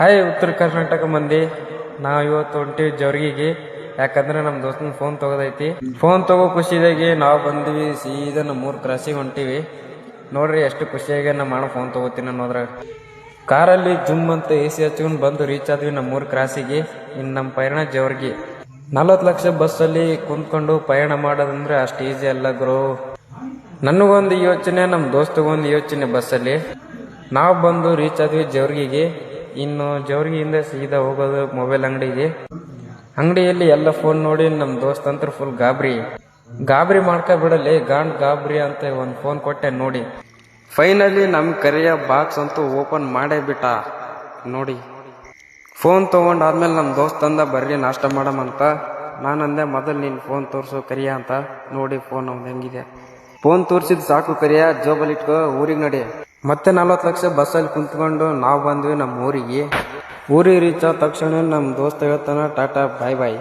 Hi ಉತ್ತರ ಕರ್ನಾಟಕ ಮಂದಿ, ನಾವು ಇವತ್ತು ಹೊಂಟಿವಿ ಜವರ್ಗಿಗೆ. ಯಾಕಂದ್ರೆ ನಮ್ಮ ದೋಸ್ತನ ಫೋನ್ ತಗೋದೈತಿ. ಫೋನ್ ತಗೋ ಖುಷಿದಾಗಿ ನಾವು ಬಂದಿವಿ. ಸೀದಾ ನಮ್ಮ ಊರ್ ಕ್ರಾಸಿಗೆ ಹೊಂಟಿವಿ. ನೋಡ್ರಿ ಎಷ್ಟು ಖುಷಿಯಾಗಿ ನಮ್ಮ ಅಣ್ಣ ಫೋನ್ ತಗೋತೀನಿ ಅನ್ನೋದ್ರಾಗ. ಕಾರಲ್ಲಿ ಜುಮ್ ಅಂತ AC ಹಚ್ಕೊಂಡು ಬಂದು ರೀಚ್ ಆದ್ವಿ ನಮ್ಮ ಊರ್ ಕ್ರಾಸಿಗೆ. ಇನ್ನು ನಮ್ಮ ಪಯಣ ಜವರ್ಗಿ. 40 ಲಕ್ಷ ಬಸ್ಸಲ್ಲಿ ಕುಂತ್ಕೊಂಡು ಪಯಣ ಮಾಡೋದಂದ್ರೆ ಅಷ್ಟು ಈಸಿ ಅಲ್ಲ ಗುರು. ನನಗೊಂದು ಯೋಚನೆ, ನಮ್ಮ ದೋಸ್ತಗೊಂದು ಯೋಚನೆ. ಬಸ್ಸಲ್ಲಿ ನಾವು ಬಂದು ರೀಚ್ ಆದ್ವಿ ಜವರ್ಗಿಗೆ. ಇನ್ನು ಜವರ್ಗಿಯಿಂದ ಸೀದಾ ಹೋಗೋದು ಮೊಬೈಲ್ ಅಂಗಡಿಗೆ. ಅಂಗಡಿಯಲ್ಲಿ ಎಲ್ಲ ಫೋನ್ ನೋಡಿ ನಮ್ಮ ದೋಸ್ತ್ ಅಂತ ಫುಲ್ ಗಾಬರಿ ಮಾಡ್ಕೊಬಿಡಲಿ. ಗಾಬರಿ ಅಂತ ಒಂದು ಫೋನ್ ಕೊಟ್ಟೆ ನೋಡಿ. ಫೈನಲಿ ನಮ್ಮ ಕರಿಯ ಬಾಕ್ಸ್ ಅಂತೂ ಓಪನ್ ಮಾಡೇ ಬಿಟ್ಟ ನೋಡಿ. ಫೋನ್ ತೊಗೊಂಡಾದ್ಮೇಲೆ ನಮ್ಮ ದೋಸ್ತ್ ಅಂದ ಬರ್ರಿ ನಾಷ್ಟ ಮಾಡಮಂತ. ನಾನಂದೆ ಮೊದಲು ನೀನು ಫೋನ್ ತೋರಿಸು ಕರಿಯ ಅಂತ. ನೋಡಿ ಫೋನ್ ಅವ್ನು ಹೆಂಗಿದೆ. ಫೋನ್ ತೋರಿಸಿದ್ ಸಾಕು ಕರಿಯ, ಜೋಬಲ್ಲಿ ಇಟ್ಕೋ, ಊರಿಗೆ ನಡಿ. ಮತ್ತೆ 40 ಲಕ್ಷ ಬಸ್ಸಲ್ಲಿ ಕುಂತ್ಕೊಂಡು ನಾವು ಬಂದ್ವಿ ನಮ್ಮ ಊರಿಗೆ ರೀಚ್ ಆದ ತಕ್ಷಣ ನಮ್ಮ ದೋಸ್ತ ಹೇಳ್ತಾನ ಟಾಟಾ ಬಾಯ್ ಬಾಯ್.